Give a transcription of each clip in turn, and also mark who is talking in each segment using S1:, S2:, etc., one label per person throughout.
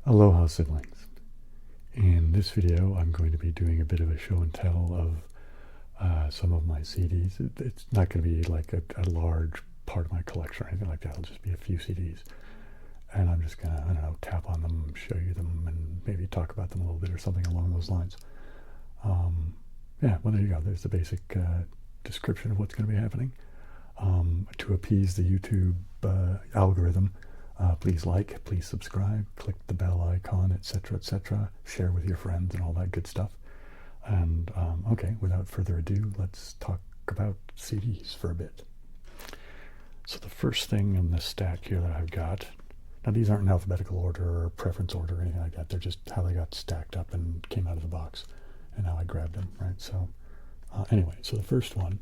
S1: Aloha siblings. In this video I'm going to be doing a bit of a show and tell of some of my CDs. It's not going to be like a large part of my collection or anything like that. It'll just be a few CDs. And I'm just going to, I don't know, tap on them, show you them, and maybe talk about them a little bit or something along those lines. Yeah, well there you go. There's the basic description of what's going to be happening. To appease the YouTube algorithm, please like, please subscribe, click the bell icon, etc., share with your friends and all that good stuff. And okay, without further ado, let's talk about CDs for a bit. So the first thing in this stack here that I've got, now these aren't in alphabetical order or preference order or anything like that, they're just how they got stacked up and came out of the box and how I grabbed them, right? So anyway, so the first one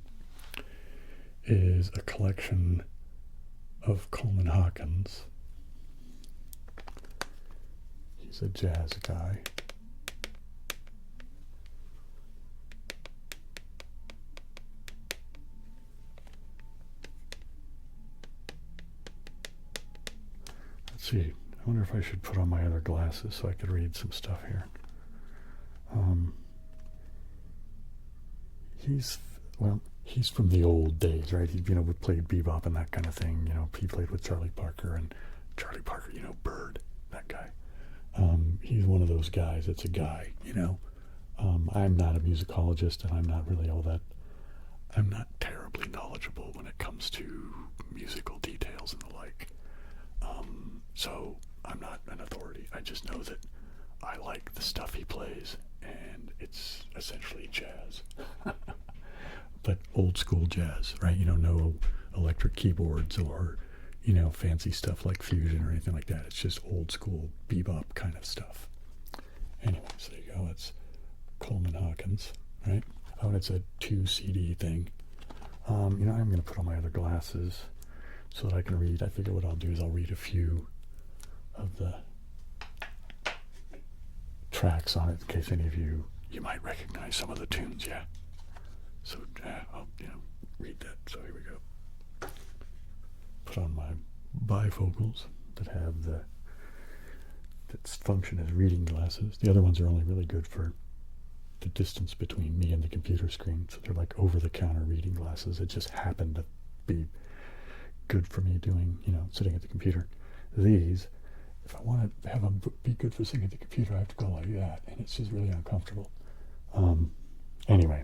S1: is a collection of Coleman Hawkins. He's a jazz guy. Let's see, I wonder if I should put on my other glasses so I could read some stuff here. He's from the old days, right? He, played bebop and that kind of thing. He played with Charlie Parker, and Charlie Parker, Bird, that guy. He's one of those guys. It's a guy, I'm not a musicologist, and I'm not really I'm not terribly knowledgeable when it comes to musical details and the like. So I'm not an authority. I just know that I like the stuff he plays, and it's essentially jazz. But old school jazz, right? No electric keyboards or, fancy stuff like fusion or anything like that. It's just old school bebop kind of stuff. Anyway, so there you go. That's Coleman Hawkins, right? Oh, and it's a 2 CD thing. I'm going to put on my other glasses so that I can read. I figure what I'll do is I'll read a few of the tracks on it in case any of you might recognize some of the tunes, yeah. So I'll read that. So here we go. Put on my bifocals that function as reading glasses. The other ones are only really good for the distance between me and the computer screen. So they're like over-the-counter reading glasses. It just happened to be good for me doing, sitting at the computer. These, if I want to have them be good for sitting at the computer, I have to go like that, and it's just really uncomfortable. Anyway,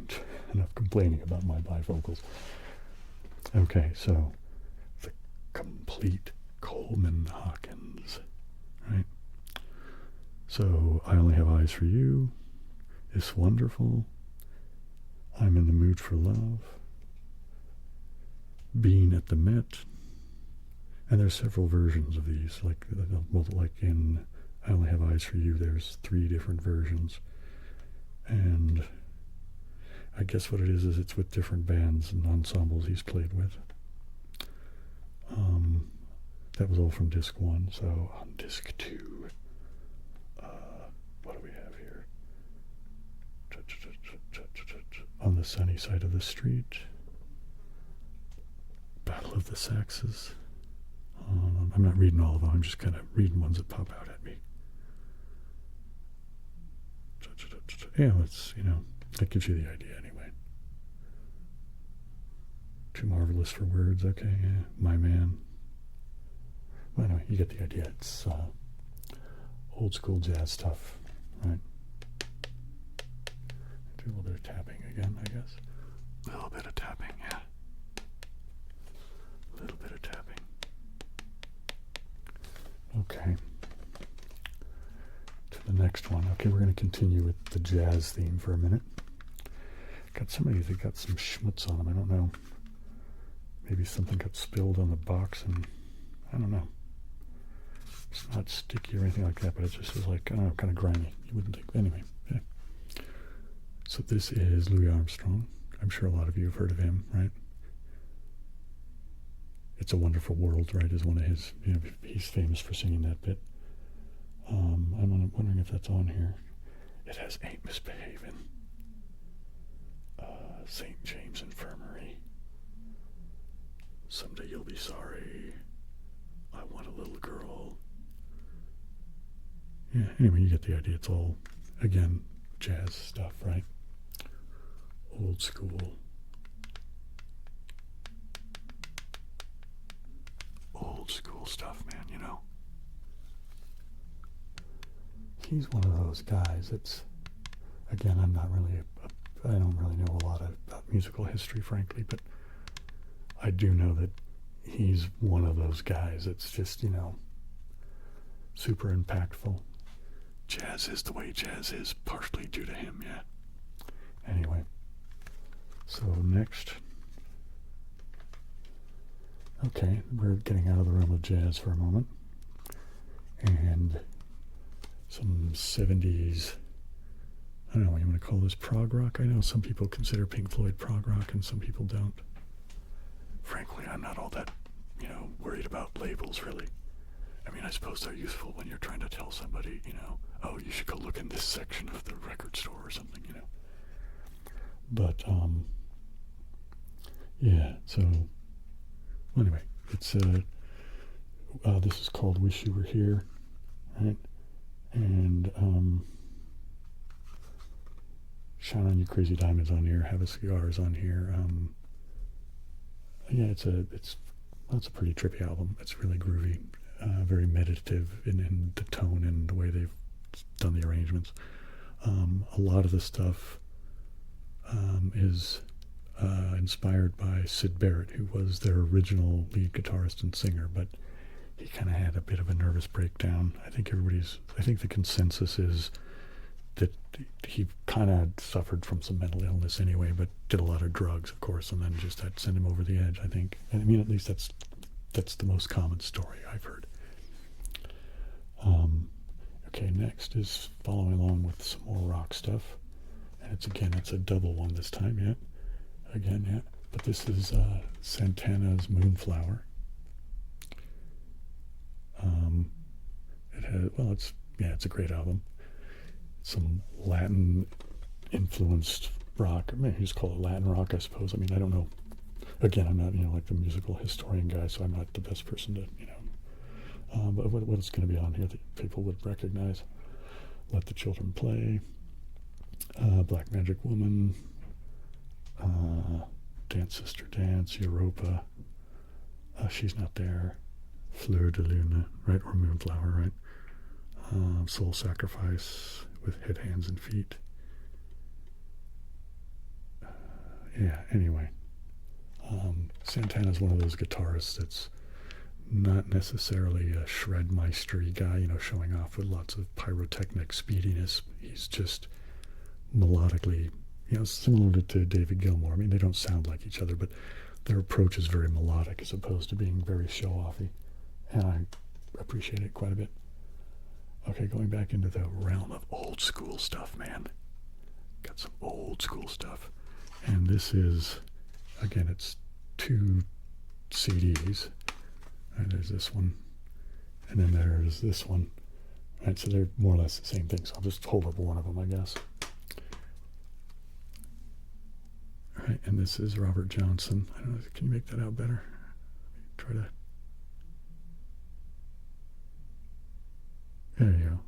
S1: enough complaining about my bifocals. Okay, so the complete Coleman Hawkins, right? So I Only Have Eyes for You, It's Wonderful, I'm in the Mood for Love, Being at the Met, and there's several versions of these. Like in I Only Have Eyes for You, there's 3 different versions, and I guess what it is it's with different bands and ensembles he's played with. That was all from disc 1. So on disc 2, what do we have here? On the Sunny Side of the Street, Battle of the Sexes. I'm not reading all of them. I'm just kind of reading ones that pop out at me. Yeah, let's, that gives you the idea anyway. Too Marvelous for Words, okay, yeah. My Man. Well, anyway, you get the idea. It's old school jazz stuff, right? Do a little bit of tapping again, I guess. A little bit of tapping, yeah. A little bit of tapping. Okay. To the next one. Okay, we're going to continue with the jazz theme for a minute. Got somebody that got some schmutz on them. I don't know. Maybe something got spilled on the box, and I don't know. It's not sticky or anything like that, but it just is like, I don't know, kind of grimy. You wouldn't think. Anyway, yeah. So this is Louis Armstrong. I'm sure a lot of you have heard of him, right? It's a Wonderful World, right, is one of his, he's famous for singing that bit. I'm wondering if that's on here. It has Ain't Misbehavin', St. James Infirmary, Someday You'll Be Sorry, I Want a Little Girl, anyway, you get the idea. It's all, again, jazz stuff, right? Old school. Old school stuff, man, you know. He's one of those guys that's, again, I'm not really, I don't really know a lot about musical history, frankly, but I do know that he's one of those guys that's just, you know, super impactful. Jazz is the way jazz is, partially due to him, yeah. Anyway, so next, okay, we're getting out of the realm of jazz for a moment, and some 70s, I don't know what you want to call this, prog rock. I know some people consider Pink Floyd prog rock and some people don't. Frankly, I'm not all that, you know, worried about labels, really. I mean, I suppose they're useful when you're trying to tell somebody, you know, oh, you should go look in this section of the record store or something, you know. But, yeah, so, well, anyway, it's, this is called Wish You Were Here, right? And, Shine On You Crazy Diamonds on here, Have a Cigar is on here. Yeah, it's a pretty trippy album. It's really groovy, very meditative in the tone and the way they've done the arrangements. A lot of the stuff is inspired by Syd Barrett, who was their original lead guitarist and singer, but he kind of had a bit of a nervous breakdown. I think the consensus is that he kind of suffered from some mental illness anyway, but did a lot of drugs, of course, and then just had to send him over the edge, I think. And I mean, at least that's the most common story I've heard. Okay, next is following along with some more rock stuff. And it's a double one this time, yeah. Again, yeah. But this is Santana's Moonflower. It's a great album. Some Latin influenced rock. I mean, you just call it Latin rock, I suppose. I mean, I don't know. Again, I'm not, like the musical historian guy, so I'm not the best person to, but what's going to be on here that people would recognize? Let the Children Play, Black Magic Woman, Dance Sister Dance, Europa, She's Not There, Fleur de Lune, right, or Moonflower, right? Soul Sacrifice with Head, Hands, and Feet. Anyway. Santana's one of those guitarists that's not necessarily a shred meistery guy, showing off with lots of pyrotechnic speediness. He's just melodically, similar to David Gilmour. I mean, they don't sound like each other, but their approach is very melodic as opposed to being very show-offy, and I appreciate it quite a bit. Okay, going back into the realm of old school stuff, man. Got some old school stuff. And this is, again, it's 2 CDs. And there's this one. And then there's this one. Right, so they're more or less the same thing. So I'll just hold up one of them, I guess. All right, and this is Robert Johnson. I don't know, can you make that out better? Try to... There you go.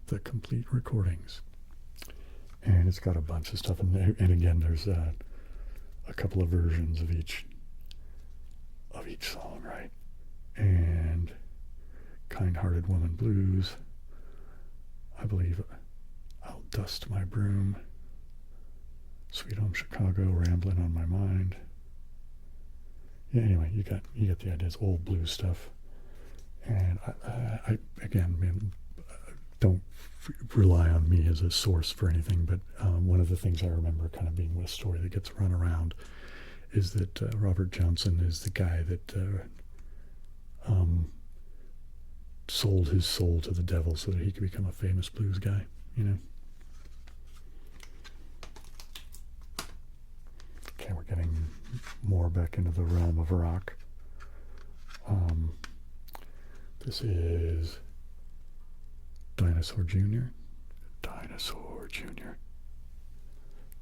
S1: The complete recordings. And it's got a bunch of stuff in there. And again, there's a couple of versions of each song, right? And Kind-Hearted Woman Blues. I believe I'll Dust My Broom. Sweet Home Chicago, Ramblin' on My Mind. Yeah, anyway, you get the idea. It's old blues stuff. And I again, man, don't rely on me as a source for anything, but one of the things I remember kind of being a story that gets run around is that Robert Johnson is the guy that sold his soul to the devil so that he could become a famous blues guy, Okay, we're getting more back into the realm of rock. This is Dinosaur Jr. Dinosaur Jr.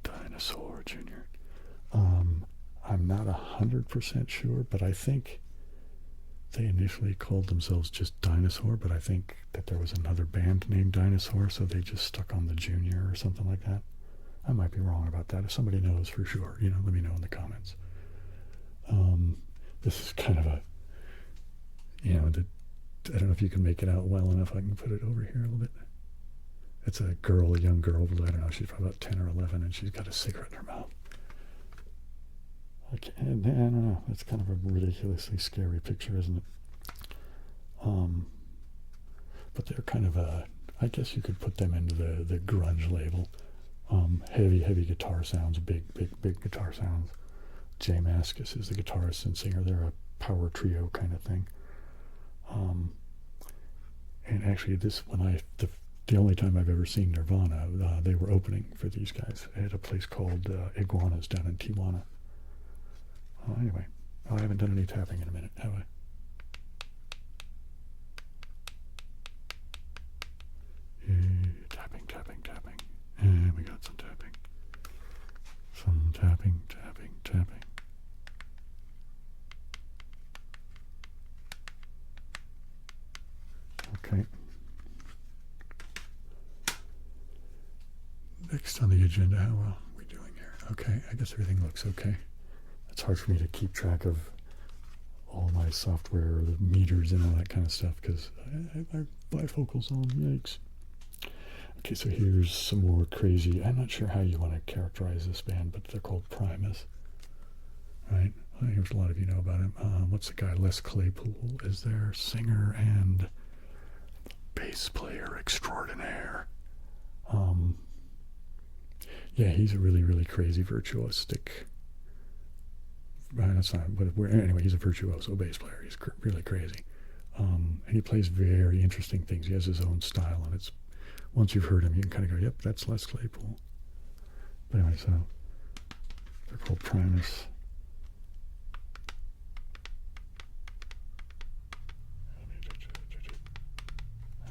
S1: Dinosaur Jr. I'm not 100% sure, but I think they initially called themselves just Dinosaur, but I think that there was another band named Dinosaur, so they just stuck on the Junior or something like that. I might be wrong about that. If somebody knows for sure, let me know in the comments. This is kind of a, I don't know if you can make it out well enough. I can put it over here a little bit. It's a girl, a young girl, I don't know, she's probably about 10 or 11, and she's got a cigarette in her mouth. I don't know, it's kind of a ridiculously scary picture, isn't it? But they're kind of I guess you could put them into the grunge label. Heavy guitar sounds, big guitar sounds. Jay Mascis is the guitarist and singer. They're a power trio kind of thing. And actually, the only time I've ever seen Nirvana, they were opening for these guys at a place called Iguanas down in Tijuana. Anyway, I haven't done any tapping in a minute, have I? Tapping. And we got some tapping. Some tapping. Okay. Next on the agenda, how are we doing here? Okay, I guess everything looks okay. It's hard for me to keep track of all my software, the meters and all that kind of stuff, because I have my bifocals on, yikes. Okay, so here's some more crazy, I'm not sure how you want to characterize this band, but they're called Primus, right? I think a lot of you know about him. What's the guy? Les Claypool is their singer and bass player extraordinaire. Yeah, he's a really crazy virtuosistic. That's not. But anyway, he's a virtuoso bass player. He's really crazy, and he plays very interesting things. He has his own style, and it's once you've heard him, you can kind of go, "Yep, that's Les Claypool." But anyway, so they're called Primus.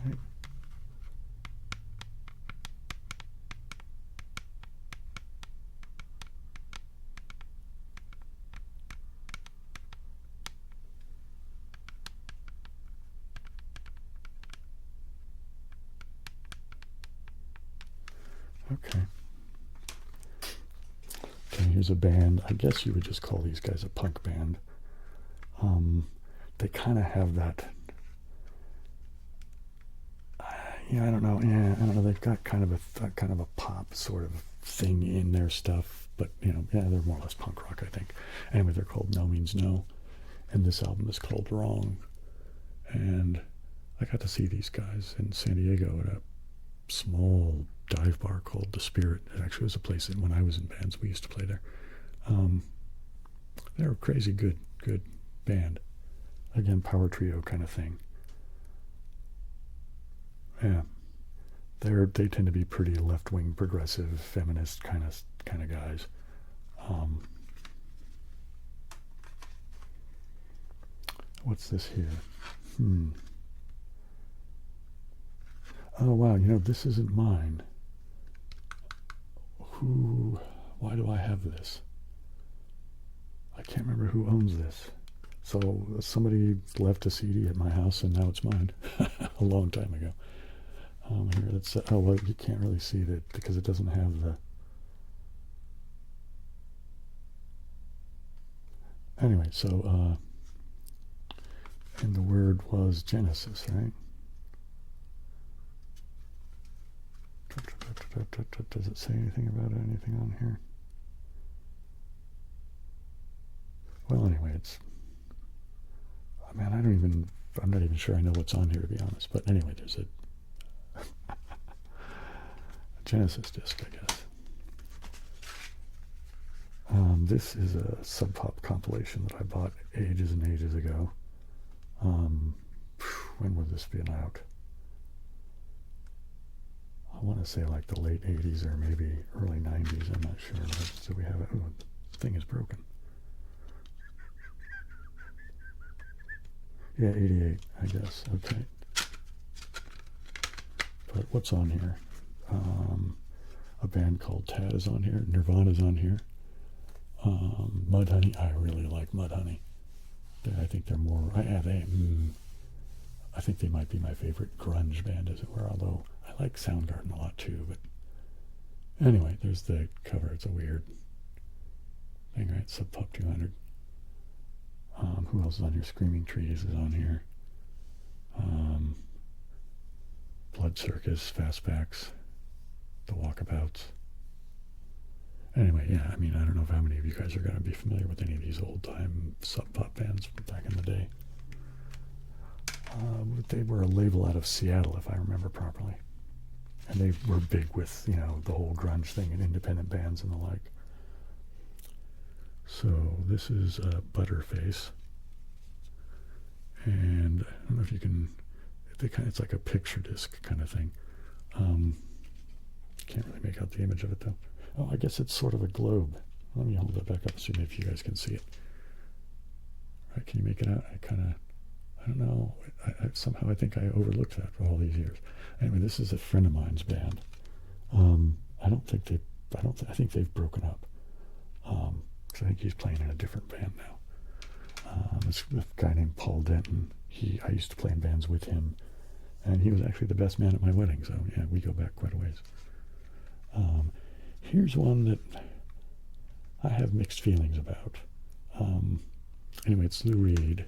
S1: Right. Okay, here's a band. I guess you would just call these guys a punk band. They kind of have that. I don't know. Yeah, I don't know. They've got kind of a pop sort of thing in their stuff, but they're more or less punk rock, I think. Anyway, they're called No Means No, and this album is called Wrong. And I got to see these guys in San Diego at a small dive bar called The Spirit. It actually was a place that when I was in bands we used to play there. They're a crazy good band. Again, power trio kind of thing. Yeah, they tend to be pretty left-wing, progressive, feminist kind of guys. What's this here? Oh wow, this isn't mine. Why do I have this? I can't remember who owns this. So somebody left a CD at my house and now it's mine. A long time ago. Here, that's, well, you can't really see that because it doesn't have the... Anyway, so, and the word was Genesis, right? Does it say anything about anything on here? Well, anyway, I'm not even sure I know what's on here, to be honest. But anyway, there's a Genesis disc, I guess. This is a Sub Pop compilation that I bought ages and ages ago. When would this been out? I want to say like the late 80s or maybe early 90s. I'm not sure. So we have it. Oh, the thing is broken. Yeah, 88, I guess. Okay. But what's on here? A band called Tad is on here. Nirvana's on here. Mudhoney. I really like Mudhoney. I think they're more. I think they might be my favorite grunge band, as it were. Although I like Soundgarden a lot too. But anyway, there's the cover. It's a weird thing, right? Sub Pop 200. Who else is on here? Screaming Trees is on here. Blood Circus, Fastbacks, The Walkabouts. Anyway, yeah, I mean, I don't know how many of you guys are going to be familiar with any of these old-time sub-pop bands from back in the day. They were a label out of Seattle, if I remember properly. And they were big with, you know, the whole grunge thing and independent bands and the like. So this is Butterface. And I don't know if you can... It's like a picture disc kind of thing. Can't really make out the image of it, though. Oh, I guess it's sort of a globe. Let me hold that back up and see if you guys can see it. Right, can you make it out? I don't know. Somehow I think I overlooked that for all these years. Anyway, this is a friend of mine's band. I think they've broken up. Because I think he's playing in a different band now. It's a guy named Paul Denton. I used to play in bands with him. And he was actually the best man at my wedding, so yeah, we go back quite a ways. Here's one that I have mixed feelings about. Anyway, it's Lou Reed.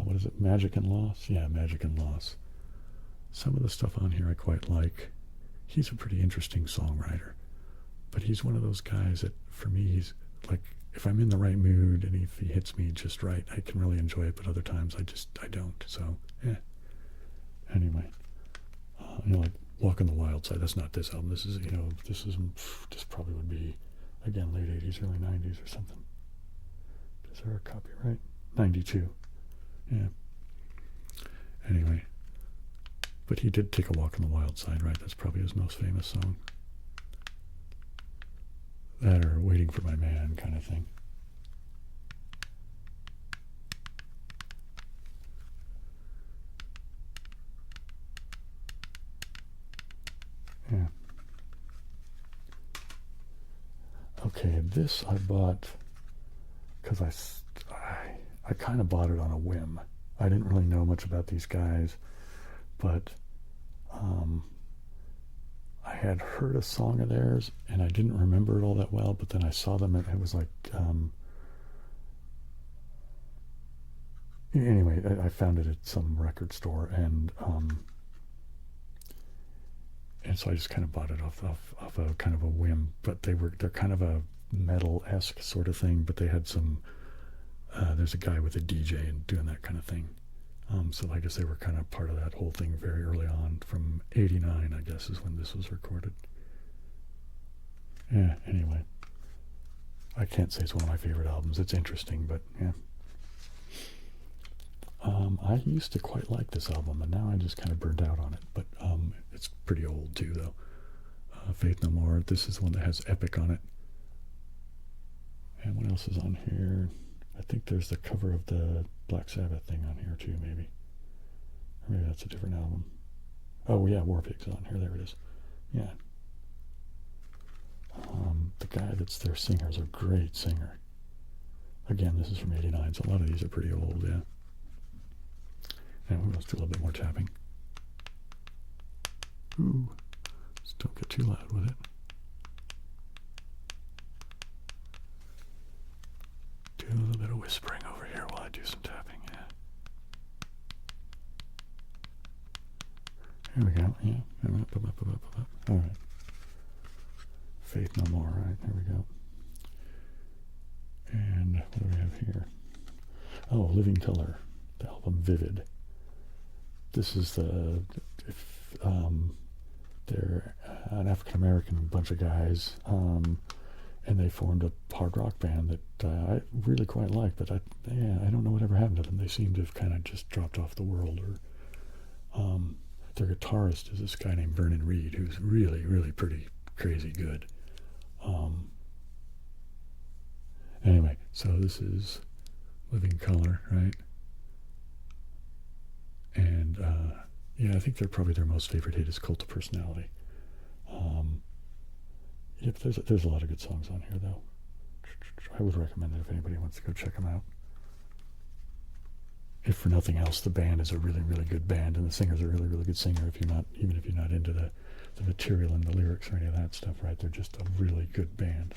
S1: What is it? Magic and Loss? Yeah, Magic and Loss. Some of the stuff on here I quite like. He's a pretty interesting songwriter. But he's one of those guys that, for me, he's like, if I'm in the right mood and if he hits me just right, I can really enjoy it, but other times I don't. So, yeah. Anyway, like Walk on the Wild Side. That's not this album. This this probably would be, again, late 80s, early 90s or something. Is there a copyright? 92. Yeah. Anyway, but he did take a walk on the wild side, right? That's probably his most famous song. That or Waiting for My Man kind of thing. Yeah. Okay, this I bought because I kind of bought it on a whim. I didn't really know much about these guys, but I had heard a song of theirs and I didn't remember it all that well, but then I saw them and it was like, anyway, I found it at some record store and so I just kind of bought it off a kind of a whim, but they're kind of a metal-esque sort of thing, but they had some, there's a guy with a DJ and doing that kind of thing. So I guess they were kind of part of that whole thing very early on, from 89, I guess, is when this was recorded. Yeah, anyway. I can't say it's one of my favorite albums. It's interesting, but yeah. I used to quite like this album, and now I just kind of burned out on it. But it's pretty old, too, though. Faith No More. This is the one that has Epic on it. And what else is on here? I think there's the cover of the Black Sabbath thing on here, too, maybe. Or maybe that's a different album. Oh, yeah, War Pigs on here. There it is. Yeah. The guy that's their singer is a great singer. Again, this is from 89, so a lot of these are pretty old, yeah. And let's do a little bit more tapping. Ooh, just don't get too loud with it. Do a little bit of whispering over here while I do some tapping, yeah. Here we go, yeah. All right. Faith No More, right, there we go. And what do we have here? Oh, Living Color, the album Vivid. This is they're an African-American bunch of guys, and they formed a hard rock band that I really quite like, but I don't know whatever happened to them. They seem to have kind of just dropped off the world. Or their guitarist is this guy named Vernon Reed, who's really, really pretty crazy good. Anyway, so this is Living Color, right? And yeah, I think probably their most favorite hit is Cult of Personality. Yeah, but there's a lot of good songs on here, though. I would recommend it if anybody wants to go check them out. if for nothing else, the band is a really, really good band, and the singer's a really, really good singer. Even if you're not into the material and the lyrics or any of that stuff, right? They're just a really good band.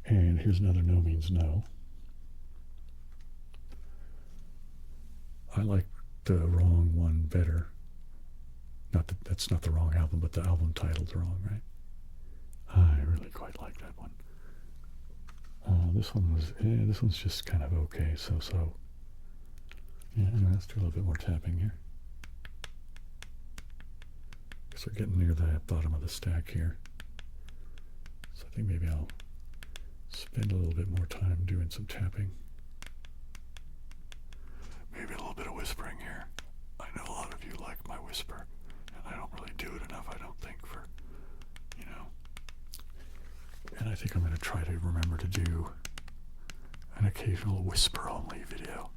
S1: And here's another no means no. I like the wrong one better. Not that that's not the wrong album, but the album title's wrong, right? I really quite like that one. This one's just kind of okay, so. Yeah, anyway, let's do a little bit more tapping here. Because we're getting near the bottom of the stack here. So I think maybe I'll spend a little bit more time doing some tapping. Maybe a little bit of whispering here. I know a lot of you like my whisper, and I don't really do it enough, I don't think, for, and I think I'm going to try to remember to do an occasional whisper-only video.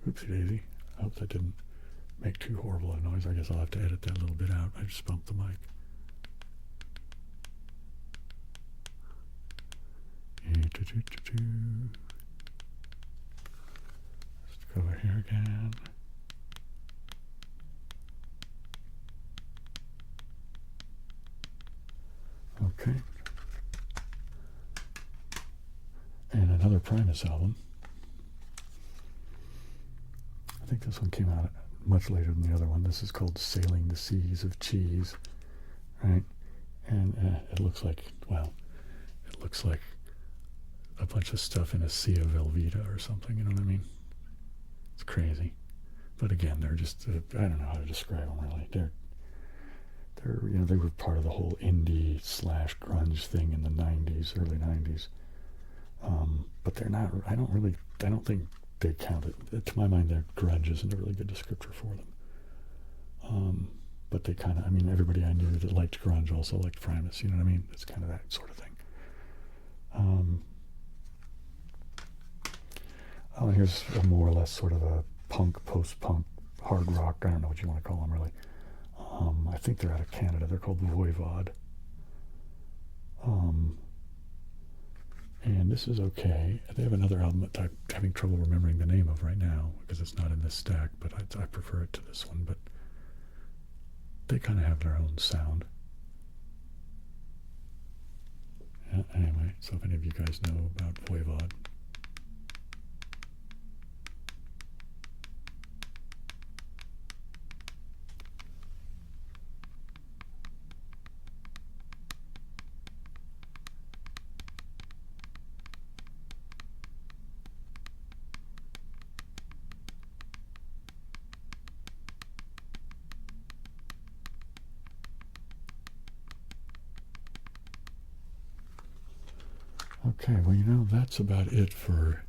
S1: Oopsie daisy. I hope that didn't make too horrible a noise. I guess I'll have to edit that little bit out. I just bumped the mic. Let's go over here again. Okay. And another Primus album. I think this one came out much later than the other one. This is called Sailing the Seas of Cheese, right? And it looks like a bunch of stuff in a sea of Velveeta or something, you know what I mean? It's crazy. But again, they're just, I don't know how to describe them really. They're they were part of the whole indie / grunge thing in the 90s, early 90s. But they're not, I don't think they count it. To my mind, grunge isn't a really good descriptor for them. But they kind of, everybody I knew that liked grunge also liked Primus, you know what I mean? It's kind of that sort of thing. And here's a more or less sort of a punk, post-punk, hard rock, I don't know what you want to call them really. I think they're out of Canada. They're called Voivod. And this is okay. They have another album that I'm having trouble remembering the name of right now because it's not in this stack, but I prefer it to this one. But they kind of have their own sound. Yeah, anyway, so if any of you guys know about Voivod. Okay, well, that's about it for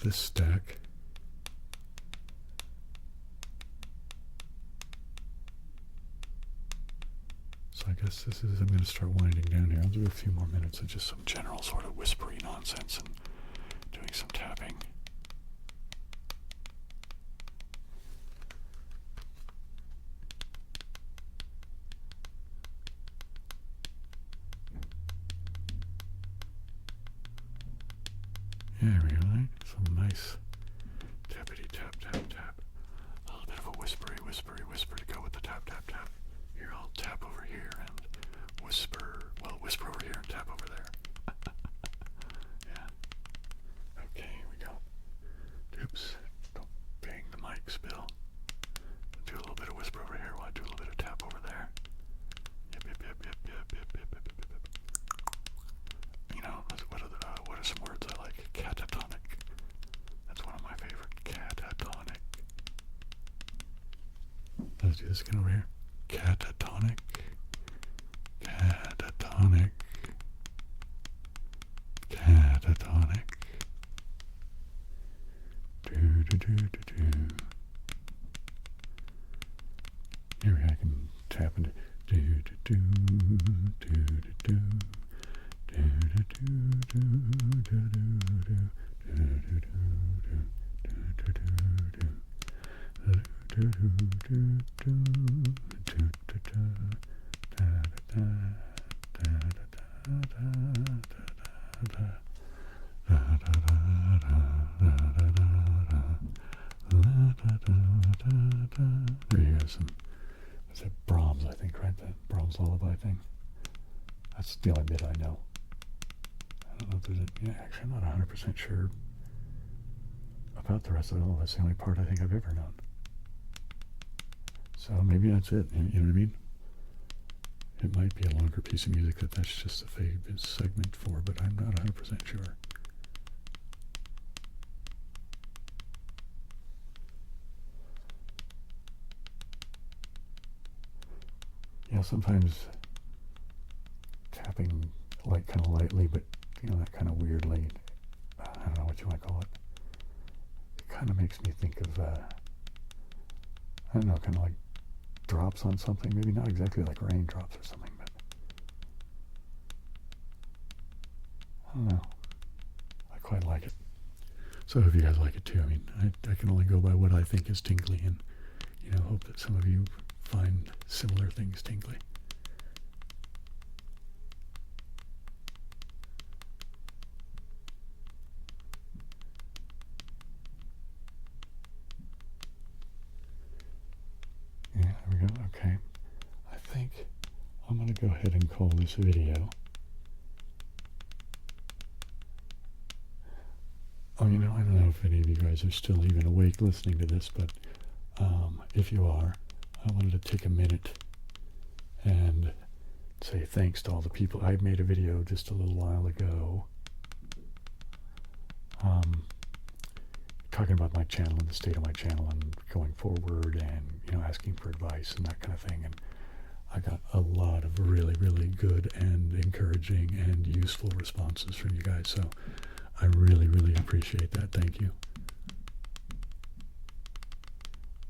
S1: this stack. So I guess I'm going to start winding down here. I'll do a few more minutes of just some general sort of whispery nonsense and doing some tapping. There we go, right? Some nice tappity tap, tap, tap. A little bit of a whisper to go with the tap, tap, tap. Here, I'll tap over here and whisper over here and tap over there. Yeah. Okay, here we go. Oops, don't bang the mic spill. Do a little bit of whisper over here while I do a little bit of tap over there. Yep, yep, yep, yep, yep, yep, yep, yep, yep, yep. What are some words I like? Catatonic. That's one of my favorite. Catatonic. Let's do this again over here. Catatonic. Catatonic. Catatonic. Do do do do do. Here I can tap into do do do do do do. Do do do do do do do do do do do. There you go. Is that Brahms, I think, right? That Brahms lullaby thing. That's the only bit I know. I don't know if there's actually, I'm not 100% sure about the rest of it all. That's the only part I think I've ever known. So maybe that's it. You know what I mean? It might be a longer piece of music that's just a favorite segment for, but I'm not 100% sure. Sometimes tapping like kind of lightly, but that kind of weirdly, I don't know what you might call it. It kind of makes me think of, I don't know, kind of like drops on something. Maybe not exactly like raindrops or something, but I don't know. I quite like it. So I hope you guys like it too. I mean, I can only go by what I think is tingly, and hope that some of you find similar things tingly. Yeah, there we go. Okay. I think I'm going to go ahead and call this video. Oh, I don't know if any of you guys are still even awake listening to this, but if you are, I wanted to take a minute and say thanks to all the people. I made a video just a little while ago talking about my channel and the state of my channel and going forward and, asking for advice and that kind of thing. And I got a lot of really, really good and encouraging and useful responses from you guys. So I really, really appreciate that. Thank you.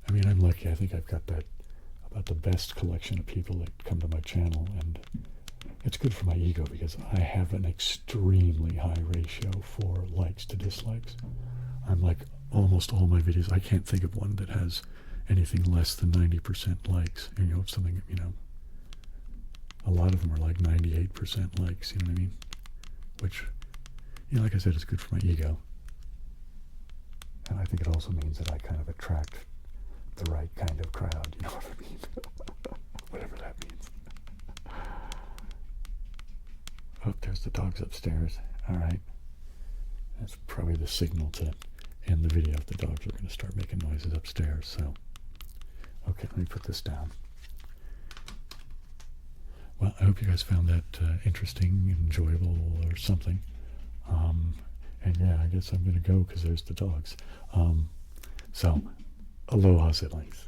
S1: I mean, I'm lucky. I think I've got about the best collection of people that come to my channel, and it's good for my ego because I have an extremely high ratio for likes to dislikes. I'm like almost all my videos, I can't think of one that has anything less than 90% likes. And, something, a lot of them are like 98% likes, you know what I mean? Which, like I said, it's good for my ego. And I think it also means that I kind of attract the right kind of crowd, you know what I mean? Whatever that means. Oh, there's the dogs upstairs. All right. That's probably the signal to end the video if the dogs are going to start making noises upstairs. So, okay, let me put this down. Well, I hope you guys found that interesting, enjoyable, or something. And yeah, I guess I'm going to go because there's the dogs. So, aloha, siblings.